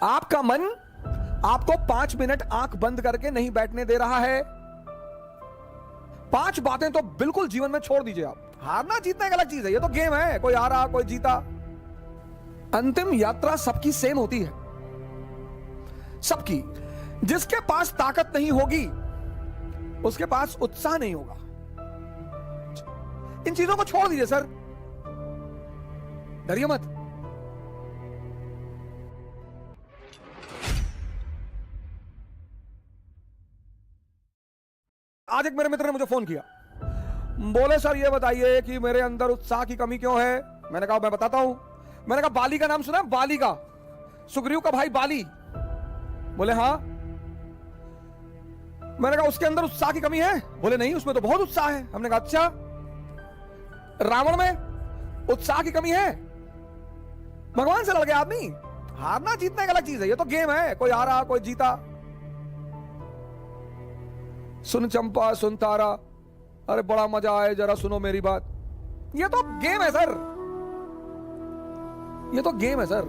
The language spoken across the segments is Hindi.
आपका मन आपको 5 मिनट आंख बंद करके नहीं बैठने दे रहा है। 5 बातें तो बिल्कुल जीवन में छोड़ दीजिए आप। हारना जीतना एक अलग चीज है, ये तो गेम है, कोई हारा कोई जीता। अंतिम यात्रा सबकी सेम होती है, सबकी। जिसके पास ताकत नहीं होगी उसके पास उत्साह नहीं होगा। इन चीजों को छोड़ दीजिए सर, डरिए मत। आज एक मेरे मित्र ने मुझे फोन किया, बोले सर ये बताइए कि मेरे अंदर उत्साह की कमी क्यों है। मैंने कहा मैं बताता हूं। मैंने कहा बाली का नाम सुना है? बाली का, सुग्रीव का भाई बाली। बोले हाँ। मैंने कहा उसके अंदर उत्साह की कमी है? बोले नहीं, उसमें तो बहुत उत्साह है। हमने कहा अच्छा, रावण में उत्साह की कमी है? भगवान से लड़ गया आदमी। हारना जीतना एक अलग चीज है, ये तो गेम है, कोई हारा कोई जीता। सुन चंपा सुन तारा, अरे बड़ा मजा आए, जरा सुनो मेरी बात। ये तो गेम है सर, ये तो गेम है सर।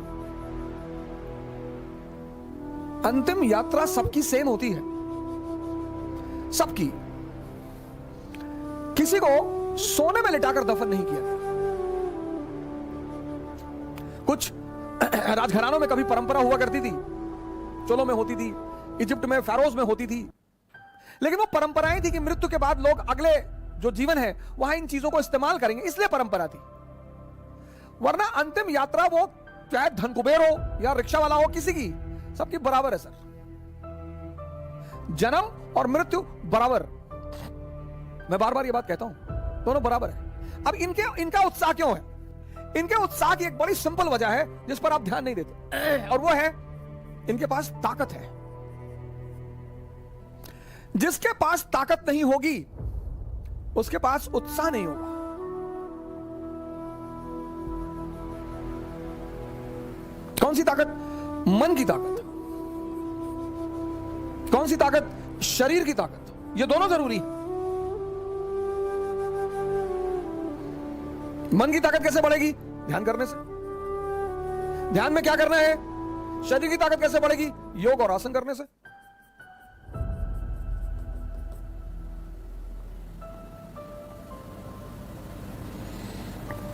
अंतिम यात्रा सबकी सेम होती है, सबकी। किसी को सोने में लिटाकर दफन नहीं किया। कुछ राजघरानों में कभी परंपरा हुआ करती थी, चोलों में होती थी, इजिप्ट में फेरोज में होती थी, लेकिन वो परंपराएं थी कि मृत्यु के बाद लोग अगले जो जीवन है वहां इन चीजों को इस्तेमाल करेंगे, इसलिए परंपरा थी। वरना अंतिम यात्रा वो चाहे धन कुबेर हो या रिक्शा वाला हो, किसी की, सबकी बराबर है सर। जन्म और मृत्यु बराबर। मैं बार बार ये बात कहता हूं, दोनों बराबर है। अब इनका उत्साह क्यों है? इनके उत्साह की एक बड़ी सिंपल वजह है जिस पर आप ध्यान नहीं देते, और वो है इनके पास ताकत है। जिसके पास ताकत नहीं होगी उसके पास उत्साह नहीं होगा। कौन सी ताकत? मन की ताकत। कौन सी ताकत? शरीर की ताकत। ये दोनों जरूरी। मन की ताकत कैसे बढ़ेगी? ध्यान करने से। ध्यान में क्या करना है? शरीर की ताकत कैसे बढ़ेगी? योग और आसन करने से।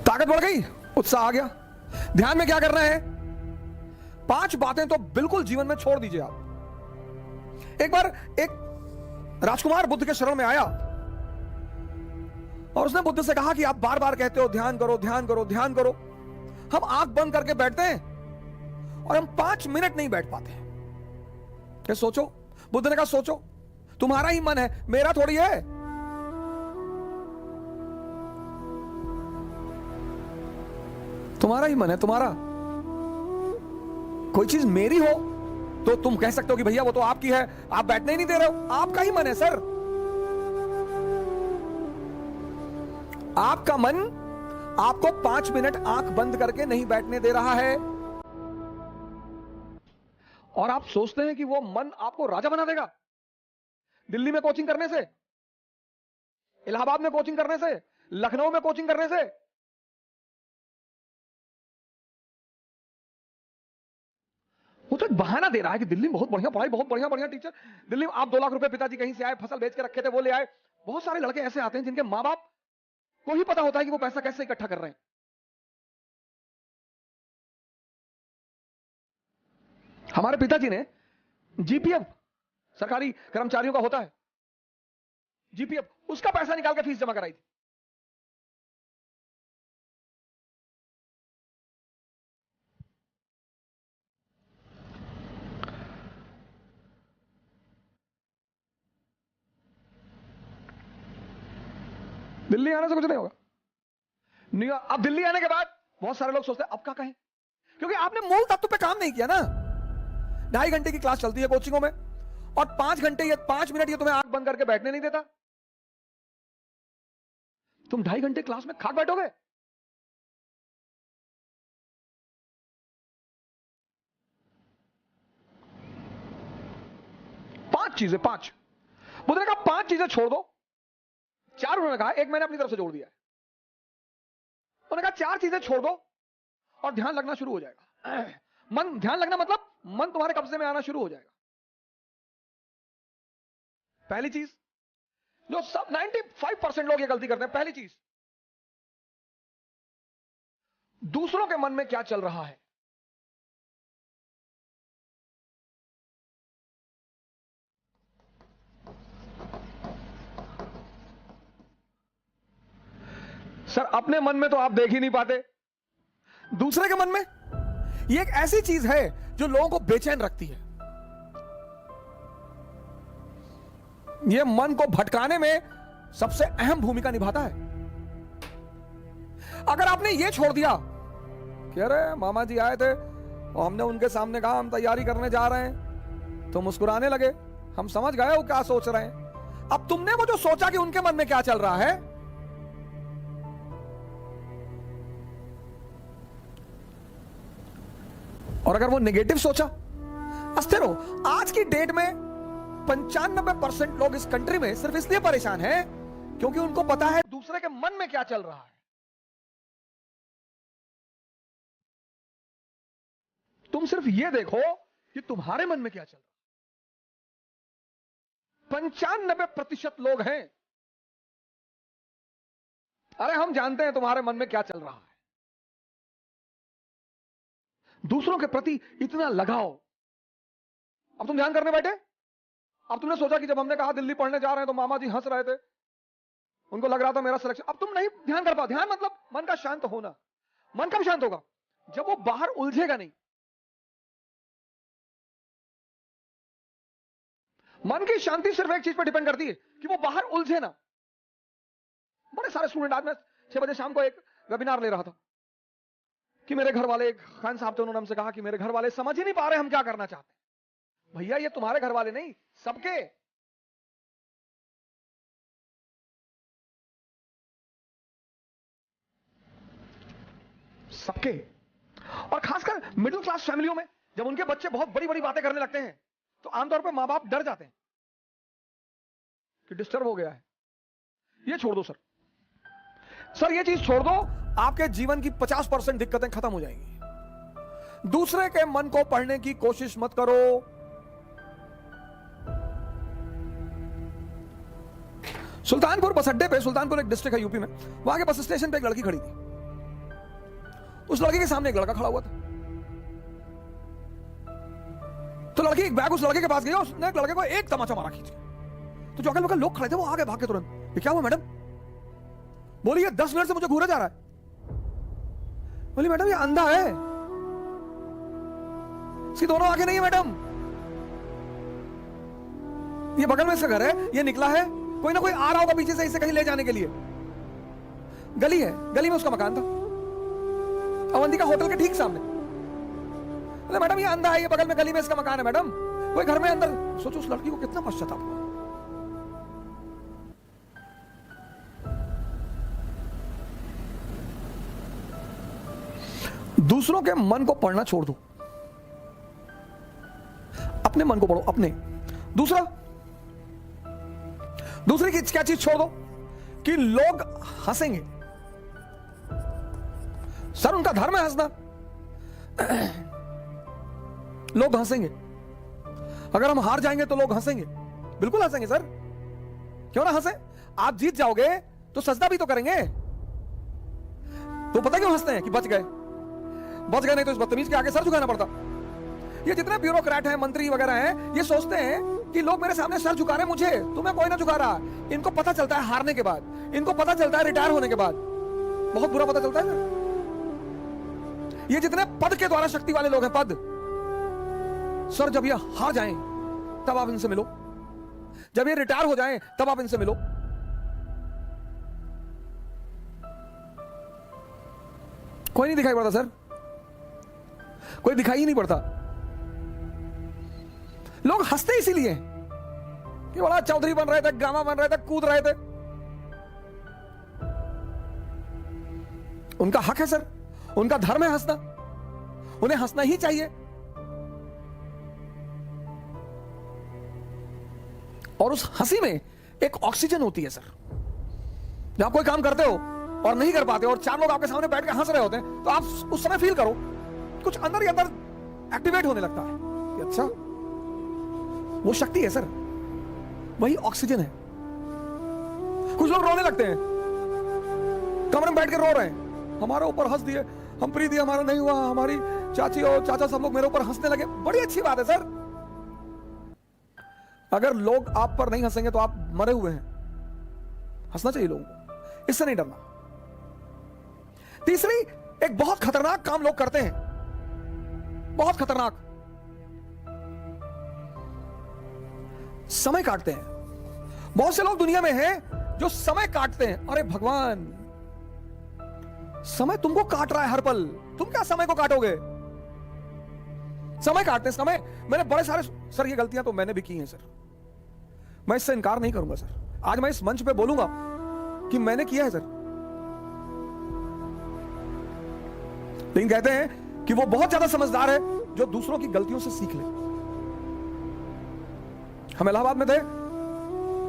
ताकत बढ़ गई, उत्साह आ गया। ध्यान में क्या करना है? 5 बातें तो बिल्कुल जीवन में छोड़ दीजिए आप। एक बार एक राजकुमार बुद्ध के शरण में आया और उसने बुद्ध से कहा कि आप बार बार कहते हो ध्यान करो ध्यान करो ध्यान करो, हम आंख बंद करके बैठते हैं और हम 5 मिनट नहीं बैठ पाते। क्या सोचो? बुद्ध ने कहा सोचो, तुम्हारा ही मन है, मेरा थोड़ी है। तुम्हारा ही मन है, तुम्हारा। कोई चीज मेरी हो तो तुम कह सकते हो कि भैया वो तो आपकी है, आप बैठने ही नहीं दे रहे हो। आपका ही मन है सर। आपका मन आपको 5 मिनट आंख बंद करके नहीं बैठने दे रहा है, और आप सोचते हैं कि वो मन आपको राजा बना देगा। दिल्ली में कोचिंग करने से, इलाहाबाद में कोचिंग करने से, लखनऊ में कोचिंग करने से, वो तो एक बहाना दे रहा है कि दिल्ली में बहुत बढ़िया पढ़ाई, बहुत बढ़िया बढ़िया टीचर। दिल्ली में आप 2 लाख रुपए पिताजी कहीं से आए, फसल बेच के रखे थे, वो ले आए। बहुत सारे लड़के ऐसे आते हैं जिनके मां बाप को ही पता होता है कि वो पैसा कैसे इकट्ठा कर रहे हैं। हमारे पिताजी ने जीपीएफ, सरकारी कर्मचारियों का होता है जीपीएफ, उसका पैसा निकाल के फीस जमा कराई थी। दिल्ली आने से कुछ नहीं होगा। नहीं, अब दिल्ली आने के बाद बहुत सारे लोग सोचते हैं अब क्या कहें, क्योंकि आपने मूल तत्व पे काम नहीं किया ना। 2.5 घंटे की क्लास चलती है कोचिंगों में, और 5 घंटे या 5 मिनट ये तुम्हें आंख बंद करके बैठने नहीं देता। तुम 2.5 घंटे क्लास में खाक बैठोगे? पांच चीजें, 5 बुद्ध ने कहा 5 चीजें छोड़ दो। 4 उन्होंने कहा, एक मैंने अपनी तरफ से जोड़ दिया है। उन्होंने कहा 4 चीजें छोड़ दो और ध्यान लगना शुरू हो जाएगा। मन, ध्यान लगना मतलब मन तुम्हारे कब्जे में आना शुरू हो जाएगा। पहली चीज जो सब 95% लोग ये गलती करते हैं, पहली चीज दूसरों के मन में क्या चल रहा है। सर अपने मन में तो आप देख ही नहीं पाते, दूसरे के मन में ये एक ऐसी चीज है जो लोगों को बेचैन रखती है। यह मन को भटकाने में सबसे अहम भूमिका निभाता है। अगर आपने यह छोड़ दिया कि अरे मामा जी आए थे और हमने उनके सामने कहा हम तैयारी करने जा रहे हैं, तो मुस्कुराने लगे, हम समझ गए वो क्या सोच रहे हैं। अब तुमने वो जो सोचा कि उनके मन में क्या चल रहा है, और अगर वो नेगेटिव सोचा, अस्थिर हो। आज की डेट में 95% लोग इस कंट्री में सिर्फ इसलिए परेशान हैं क्योंकि उनको पता है दूसरे के मन में क्या चल रहा है। तुम सिर्फ ये देखो कि तुम्हारे मन में क्या चल रहा है। 95% लोग हैं, अरे हम जानते हैं तुम्हारे मन में क्या चल रहा है। दूसरों के प्रति इतना लगाव। अब तुम ध्यान करने बैठे, अब तुमने सोचा कि जब हमने कहा दिल्ली पढ़ने जा रहे हैं तो मामा जी हंस रहे थे, उनको लग रहा था मेरा सिलेक्शन। अब तुम नहीं ध्यान कर पाओ। ध्यान मतलब मन का शांत होना। मन कब शांत होगा? जब वो बाहर उलझेगा नहीं। मन की शांति सिर्फ एक चीज पर डिपेंड करती है कि वो बाहर उलझे ना। बड़े सारे स्टूडेंट, आज मैं 6 बजे शाम को एक वेबिनार ले रहा था कि मेरे घर वाले, एक खान साहब थे, उन्होंने हमसे कहा कि मेरे घर वाले समझ ही नहीं पा रहे हम क्या करना चाहते हैं। भैया ये तुम्हारे घर वाले नहीं, सबके। सबके। और खासकर मिडिल क्लास फैमिलियों में जब उनके बच्चे बहुत बड़ी बड़ी बातें करने लगते हैं तो आमतौर पर मां बाप डर जाते हैं कि डिस्टर्ब हो गया है। ये छोड़ दो सर, ये चीज छोड़ दो, आपके जीवन की 50% दिक्कतें खत्म हो जाएंगी। दूसरे के मन को पढ़ने की कोशिश मत करो। सुल्तानपुर बस अड्डे पे, सुल्तानपुर एक डिस्ट्रिक्ट है यूपी में, वहां के बस स्टेशन पे एक लड़की खड़ी थी। उस लड़की के सामने एक लड़का खड़ा हुआ था। तो लड़की एक बैग उस लड़के के पास गई और उसने लड़के को एक तमाचा मारा खींच के। तो जो अगल बगल लोग खड़े थे वो आगे भाग के तुरंत, ये क्या हुआ मैडम? बोली ये 10 मिनट से मुझे घूरा जा रहा है। बोली मैडम ये अंधा है, इसकी दोनों आंखें नहीं है मैडम। ये बगल में इसका घर है, ये निकला है, कोई ना कोई आ रहा होगा पीछे से इसे कहीं ले जाने के लिए। गली है, गली में उसका मकान था, अवंतिका होटल के ठीक सामने। बोले मैडम ये अंधा है, ये बगल में गली में इसका मकान है मैडम, कोई घर में अंदर। सोचो उस लड़की को कितना पश्चाताप हुआ। दूसरों के मन को पढ़ना छोड़ दो, अपने मन को पढ़ो। अपने दूसरी की क्या चीज छोड़ दो कि लोग हंसेंगे। सर उनका धर्म है हंसना, लोग हंसेंगे। अगर हम हार जाएंगे तो लोग हंसेंगे, बिल्कुल हंसेंगे सर, क्यों ना हंसे। आप जीत जाओगे तो सजदा भी तो करेंगे। तो पता क्यों हंसते हैं कि बच गए, नहीं तो इस बदतमीज के आगे सर झुकाना पड़ता। ये जितने ब्यूरोक्रेट हैं, मंत्री वगैरह हैं, ये सोचते हैं कि लोग मेरे सामने सर झुका रहे हैं, मुझे तुम्हें कोई ना झुका रहा। इनको पता चलता है हारने के बाद, इनको पता चलता है रिटायर होने के बाद, बहुत बुरा पता चलता है ना। ये जितने पद के द्वारा शक्ति वाले लोग हैं, पद, सर जब ये हार जाएं तब आप इनसे मिलो, जब ये रिटायर हो जाएं तब आप इनसे मिलो। कोई नहीं दिखाई पड़ता सर, कोई दिखाई ही नहीं पड़ता। लोग हंसते इसीलिए कि बड़ा चौधरी बन रहे थे, ड्रामा बन रहे थे, कूद रहे थे। उनका हक है सर, उनका धर्म है हंसना, उन्हें हंसना ही चाहिए। और उस हंसी में एक ऑक्सीजन होती है सर। जब आप कोई काम करते हो और नहीं कर पाते और 4 लोग आपके सामने बैठ के हंस रहे होते हैं, तो आप उस समय फील करो कुछ अंदर ही अंदर एक्टिवेट होने लगता है अच्छा, वो शक्ति है सर, वही ऑक्सीजन है। कुछ लोग रोने लगते हैं, कमरे में बैठ के रो रहे हैं, हमारे ऊपर हंस दिए, हम प्रीति हमारा नहीं हुआ, हमारी चाची और चाचा सब लोग मेरे ऊपर हंसने लगे। बड़ी अच्छी बात है सर, अगर लोग आप पर नहीं हंसेंगे तो आप मरे हुए हैं। हंसना चाहिए लोगों को, इससे नहीं डरना। तीसरी, एक बहुत खतरनाक काम लोग करते हैं, बहुत खतरनाक, समय काटते हैं। बहुत से लोग दुनिया में हैं जो समय काटते हैं। अरे भगवान, समय तुमको काट रहा है हर पल, तुम क्या समय को काटोगे? समय काटते हैं, समय। मैंने बड़े सारे सर, ये गलतियां तो मैंने भी की हैं सर, मैं इससे इनकार नहीं करूंगा सर। आज मैं इस मंच पे बोलूंगा कि मैंने किया है सर। लेकिन कहते हैं कि वो बहुत ज्यादा समझदार है जो दूसरों की गलतियों से सीख ले। हम इलाहाबाद में थे,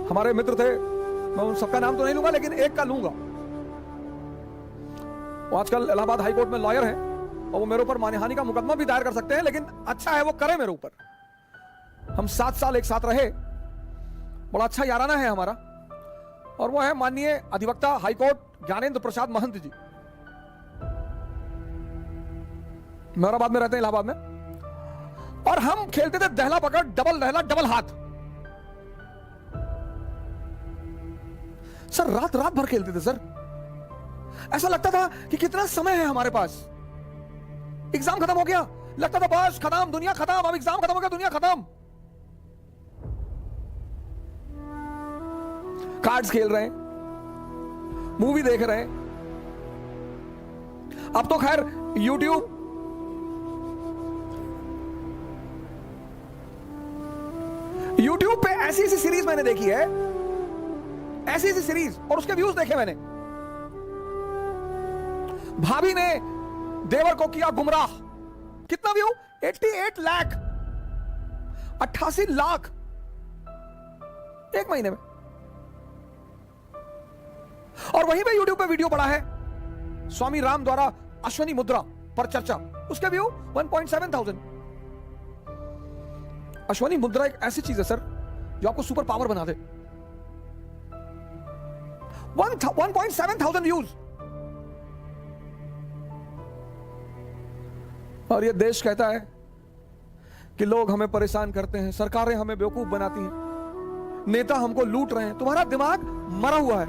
हमारे मित्र थे, मैं उन सबका नाम तो नहीं लूंगा लेकिन एक का लूंगा। वो आजकल इलाहाबाद हाई कोर्ट में लॉयर है और वो मेरे ऊपर मानहानि का मुकदमा भी दायर कर सकते हैं, लेकिन अच्छा है वो करे मेरे ऊपर। हम 7 साल एक साथ रहे, बड़ा अच्छा याराना है हमारा, और वो है माननीय अधिवक्ता हाईकोर्ट ज्ञानेंद्र प्रसाद महंत जी। मेहराबाद में रहते हैं, इलाहाबाद में। और हम खेलते थे दहला पकड़, डबल दहला, डबल हाथ। सर रात रात भर खेलते थे सर, ऐसा लगता था कि कितना समय है हमारे पास। एग्जाम खत्म हो गया, लगता था बस खत्म, दुनिया खत्म, अब एग्जाम खत्म हो गया, दुनिया खत्म। कार्ड्स खेल रहे हैं, मूवी देख रहे हैं। अब तो खैर यूट्यूब पे ऐसी ऐसी सीरीज मैंने देखी है, ऐसी ऐसी सीरीज, और उसके व्यूज देखे मैंने। भाभी ने देवर को किया गुमराह, कितना व्यू? 88 लाख, 88 लाख एक महीने में। और वहीं पे यूट्यूब पे वीडियो पड़ा है स्वामी राम द्वारा अश्वनी मुद्रा पर चर्चा, उसके व्यू 1.7 अश्वनी मुद्रा एक ऐसी चीज है सर जो आपको सुपर पावर बना दे। 1.7 व्यूज। और ये देश कहता है कि लोग हमें परेशान करते हैं, सरकारें हमें बेवकूफ बनाती हैं, नेता हमको लूट रहे हैं। तुम्हारा दिमाग मरा हुआ है।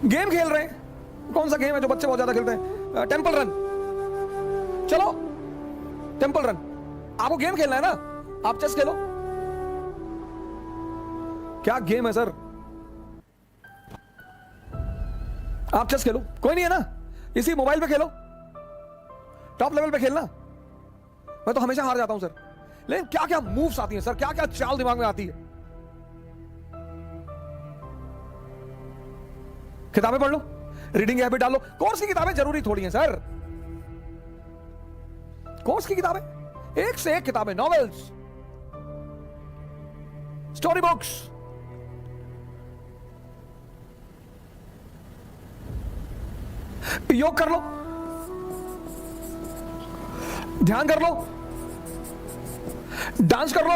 गेम खेल रहे हैं, कौन सा गेम है जो बच्चे बहुत ज्यादा खेलते हैं? Temple run. चलो टेंपल रन, आपको गेम खेलना है ना, आप चेस खेलो। क्या गेम है सर? आप चेस खेलो, कोई नहीं है ना, इसी मोबाइल पे खेलो, टॉप लेवल पे खेलना। मैं तो हमेशा हार जाता हूं सर, लेकिन क्या क्या मूव्स आती हैं सर, क्या क्या चाल दिमाग में आती है। किताबें पढ़ लो, रीडिंग हैबिट डालो। कोर्स की किताबें जरूरी थोड़ी हैं सर, कोर्स की किताबें, एक से एक किताबें, नॉवेल्स, स्टोरी बुक्स। योग कर लो, ध्यान कर लो, डांस कर लो।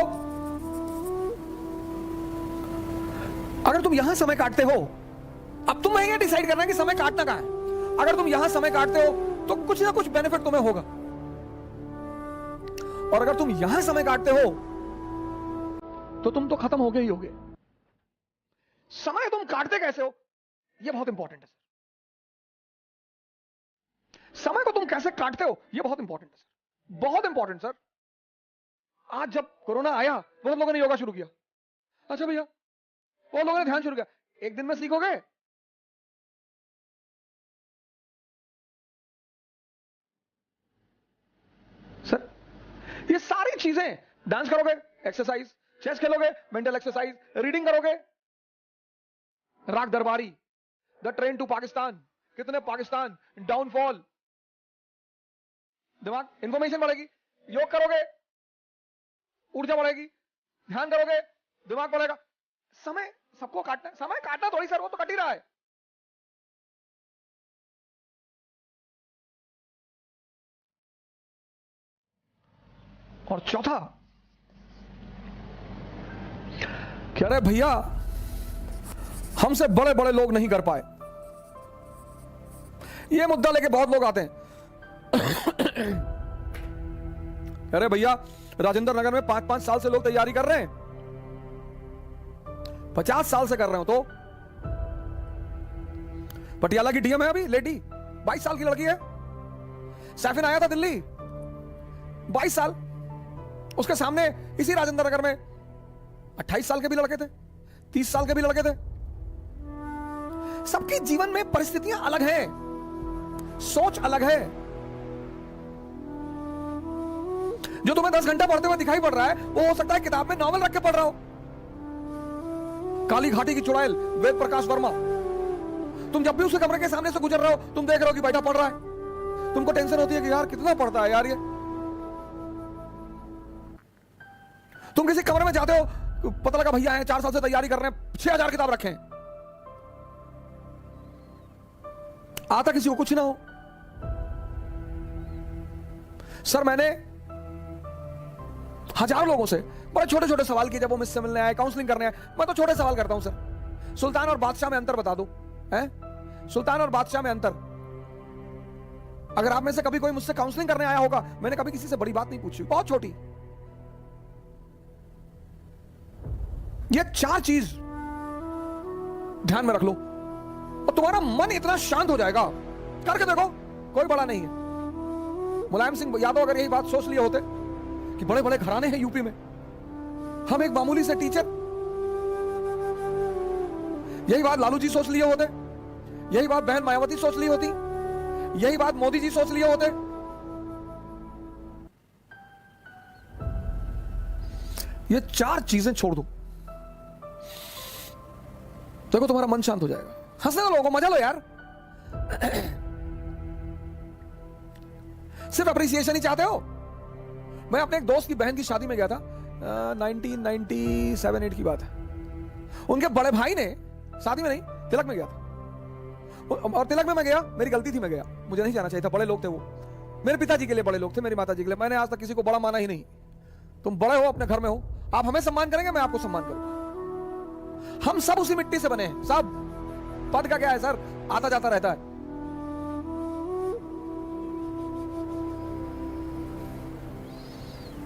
अगर तुम यहां समय काटते हो, अब तुम ये डिसाइड करना है कि समय काटना कहां है। अगर तुम यहां समय काटते हो तो कुछ ना कुछ बेनिफिट तुम्हें होगा, और अगर तुम यहां समय काटते हो तो तुम तो खत्म हो गए ही होगे। समय तुम काटते कैसे हो, यह बहुत इंपॉर्टेंट है सर। समय को तुम कैसे काटते हो, यह बहुत इंपॉर्टेंट है सर, बहुत इंपॉर्टेंट सर। आज जब कोरोना आया, बहुत लोगों ने योगा शुरू किया। अच्छा भैया, बहुत लोगों ने ध्यान शुरू किया। एक दिन में सीखोगे? सर ये सारी चीजें, डांस करोगे एक्सरसाइज, चेस खेलोगे मेंटल एक्सरसाइज, रीडिंग करोगे, राग दरबारी, द ट्रेन टू पाकिस्तान, कितने पाकिस्तान, डाउनफॉल, दिमाग, इंफॉर्मेशन बढ़ेगी। योग करोगे, ऊर्जा बढ़ेगी। ध्यान करोगे, दिमाग बढ़ेगा। समय सबको काटना है, समय काटना थोड़ी सर, वो तो कट ही रहा है। और चौथा, कह रहे भैया हमसे बड़े बड़े लोग नहीं कर पाए। ये मुद्दा लेके बहुत लोग आते हैं। कह रहे भैया राजेंद्र नगर में 5-5 साल से लोग तैयारी कर रहे हैं, 50 साल से कर रहे हो। तो पटियाला की डीएम है अभी लेडी, 22 साल की लड़की है। सैफिन आया था दिल्ली, 22 साल। उसके सामने इसी राजेंद्र नगर में 28 साल के भी लड़के थे, 30 साल के भी लड़के थे। सबके जीवन में परिस्थितियां अलग हैं, सोच अलग है। जो तुम्हें 10 घंटा पढ़ते हुए दिखाई पड़ रहा है, वो हो सकता है किताब में नॉवल रख के पढ़ रहा हो। काली घाटी की चुड़ैल वेद प्रकाश वर्मा, तुम जब भी उसके कमरे के सामने से गुजर रहे हो, तुम देख रहे हो कि बैठा पढ़ रहा है। तुमको टेंशन होती है कि यार कितना पढ़ता है यार ये। तुम किसी कमरे में जाते हो, पता लगा भैया है 4 साल से तैयारी कर रहे हैं, 6000 किताब रखे हैं। आता किसी को कुछ ना हो। सर मैंने हजारों लोगों से बड़े छोटे छोटे सवाल किए जब वो मुझसे मिलने आए, काउंसलिंग करने आए। मैं तो छोटे सवाल करता हूं सर, सुल्तान और बादशाह में अंतर बता दो। हैं? सुल्तान और बादशाह में अंतर। अगर आप में से कभी कोई मुझसे काउंसलिंग करने आया होगा, मैंने कभी किसी से बड़ी बात नहीं पूछी, बहुत छोटी। ये 4 चीज ध्यान में रख लो और तुम्हारा मन इतना शांत हो जाएगा। करके देखो, कोई बड़ा नहीं है। मुलायम सिंह यादव अगर यही बात सोच लिए होते कि बड़े बड़े घराने हैं यूपी में, हम एक मामूली से टीचर, यही बात लालू जी सोच लिए होते, यही बात बहन मायावती सोच ली होती, यही बात मोदी जी सोच लिए होते। ये 4 चीजें छोड़ दो, देखो तुम्हारा मन शांत हो जाएगा। हंसने दो लोगों को, मजा लो यार। सिर्फ अप्रिसिएशन ही चाहते हो। मैं अपने एक दोस्त की बहन की शादी में गया था, 1997-8 की बात है। उनके बड़े भाई ने, शादी में नहीं, तिलक में गया था। और तिलक में मैं गया, मेरी गलती थी, मैं गया, मुझे नहीं जाना चाहिए था। बड़े लोग थे वो, मेरे पिताजी के लिए बड़े लोग थे, मेरी माता जी के लिए। मैंने आज तक किसी को बड़ा माना ही नहीं। तुम बड़े हो, अपने घर में हो, आप हमें सम्मान करेंगे, मैं आपको सम्मान करूंगा। हम सब उसी मिट्टी से बने हैं, सब। पद का क्या है सर, आता जाता रहता है।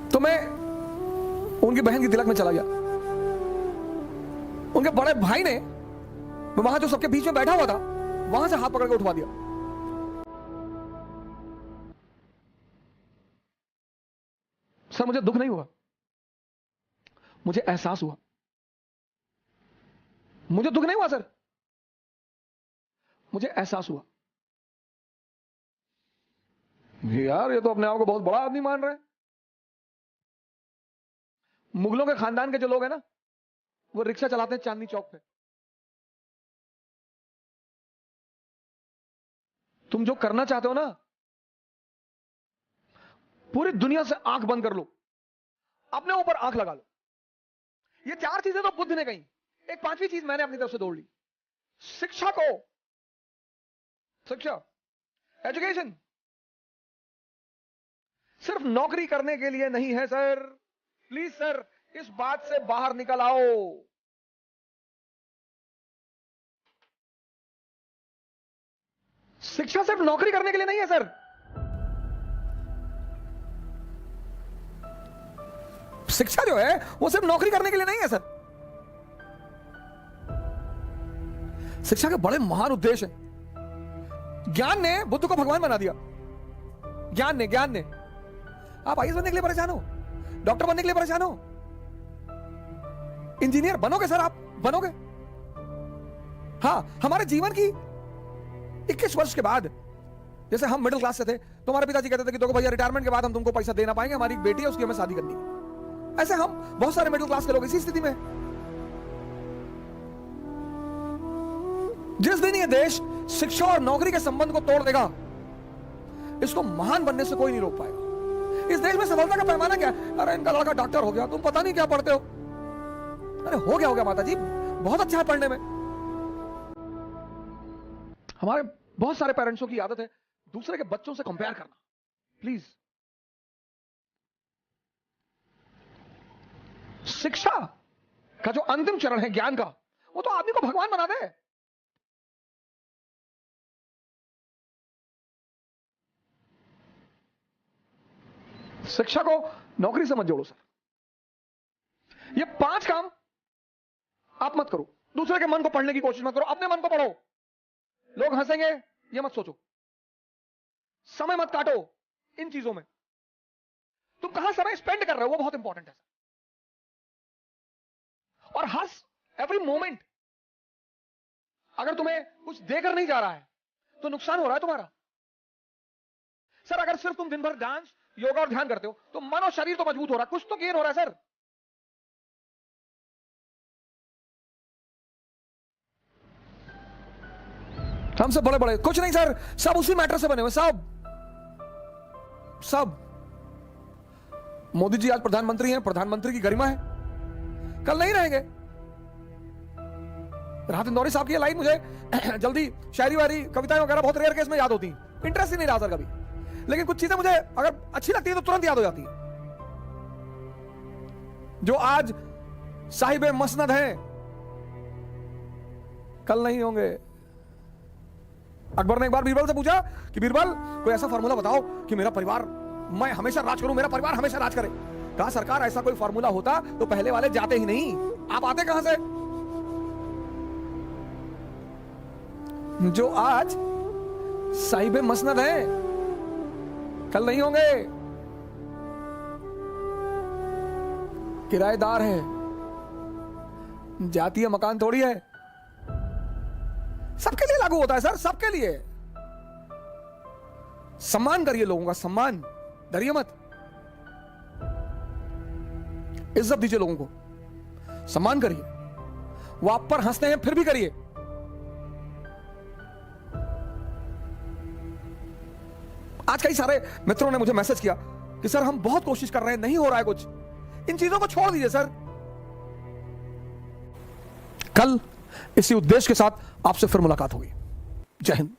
तो मैं उनकी बहन की तिलक में चला गया। उनके बड़े भाई ने वहां जो सबके बीच में बैठा हुआ था, वहां से हाथ पकड़ के उठवा दिया। सर मुझे दुख नहीं हुआ, मुझे एहसास हुआ। मुझे दुख नहीं हुआ सर, मुझे एहसास हुआ। यार ये तो अपने आप को बहुत बड़ा आदमी मान रहे हैं। मुगलों के खानदान के जो लोग हैं ना, वो रिक्शा चलाते हैं चांदनी चौक पे। तुम जो करना चाहते हो ना, पूरी दुनिया से आंख बंद कर लो, अपने ऊपर आंख लगा लो। ये 4 चीजें तो बुद्ध ने कही, एक 5वीं चीज मैंने अपनी तरफ से जोड़ ली। शिक्षा को, शिक्षा, एजुकेशन सिर्फ नौकरी करने के लिए नहीं है सर। प्लीज सर, इस बात से बाहर निकल आओ। शिक्षा सिर्फ नौकरी करने के लिए नहीं है सर। शिक्षा जो है वो सिर्फ नौकरी करने के लिए नहीं है सर। शिक्षा के बड़े महान उद्देश्य हैं। ज्ञान ने बुद्ध को भगवान बना दिया। ज्ञान ने आप आईएएस बनने के लिए परेशान हो, डॉक्टर बनने के लिए परेशान हो, इंजीनियर बनोगे सर, आप बनोगे। हाँ, हमारे जीवन की 21 वर्ष के बाद, जैसे हम मिडिल क्लास से थे, तो हमारे पिताजी कहते थे कि देखो भैया रिटायरमेंट के बाद हम तुमको पैसा दे ना पाएंगे, हमारी एक बेटी है उसकी हमें शादी करनी है। ऐसे हम बहुत सारे मिडिल क्लास के लोग इसी स्थिति में। जिस दिन ये देश शिक्षा और नौकरी के संबंध को तोड़ देगा, इसको महान बनने से कोई नहीं रोक पाएगा। इस देश में सफलता का पैमाना क्या है? अरे इनका लड़का डॉक्टर हो गया, तुम पता नहीं क्या पढ़ते हो। अरे हो गया माता जी, बहुत अच्छा है पढ़ने में। हमारे बहुत सारे पेरेंट्सों की आदत है दूसरे के बच्चों से कंपेयर करना। प्लीज, शिक्षा का जो अंतिम चरण है ज्ञान का, वो तो आदमी को भगवान बना दे। शिक्षा को नौकरी से मत जोड़ो सर। ये 5 काम आप मत करो। दूसरे के मन को पढ़ने की कोशिश मत करो, अपने मन को पढ़ो। लोग हंसेंगे ये मत सोचो, समय मत काटो इन चीजों में। तुम कहां समय स्पेंड कर रहे हो वो बहुत इंपॉर्टेंट है। और हंस एवरी मोमेंट। अगर तुम्हें कुछ देकर नहीं जा रहा है तो नुकसान हो रहा है तुम्हारा। सर अगर सिर्फ तुम दिन भर डांस, योगा और ध्यान करते हो तो मन और शरीर तो मजबूत हो रहा है, कुछ तो गेन हो रहा है सर। हम सब बड़े बड़े कुछ नहीं सर, सब उसी मैटर से बने हुए, सब। मोदी जी आज प्रधानमंत्री हैं, प्रधानमंत्री की गरिमा है, कल नहीं रहेंगे। राहत इंदौरी साहब की लाइन मुझे जल्दी शायरी वारी कविताएं वगैरह बहुत रेयर केस में याद होती, इंटरेस्ट ही नहीं रहा सर कभी, लेकिन कुछ चीजें मुझे अगर अच्छी लगती है तो तुरंत याद हो जाती है। जो आज साहिबे मसनद हैं कल नहीं होंगे। अकबर ने एक बार बीरबल से पूछा कि बीरबल कोई ऐसा फार्मूला बताओ कि मेरा परिवार, मैं हमेशा राज करूं, मेरा परिवार हमेशा राज करे। कहा सरकार ऐसा कोई फार्मूला होता तो पहले वाले जाते ही नहीं, आप आते कहां से? जो आज साहिबे मसनद हैं कल नहीं होंगे, किराएदार है, जातीय मकान थोड़ी है, सबके लिए लागू होता है सर, सबके लिए। सम्मान करिए लोगों का, सम्मान डरिए मत, इज्जत दीजिए लोगों को, सम्मान करिए। वो आप पर हंसते हैं फिर भी करिए। आज कई सारे मित्रों ने मुझे मैसेज किया कि सर हम बहुत कोशिश कर रहे हैं, नहीं हो रहा है कुछ। इन चीजों को छोड़ दीजिए सर। कल इसी उद्देश्य के साथ आपसे फिर मुलाकात होगी। जय हिंद।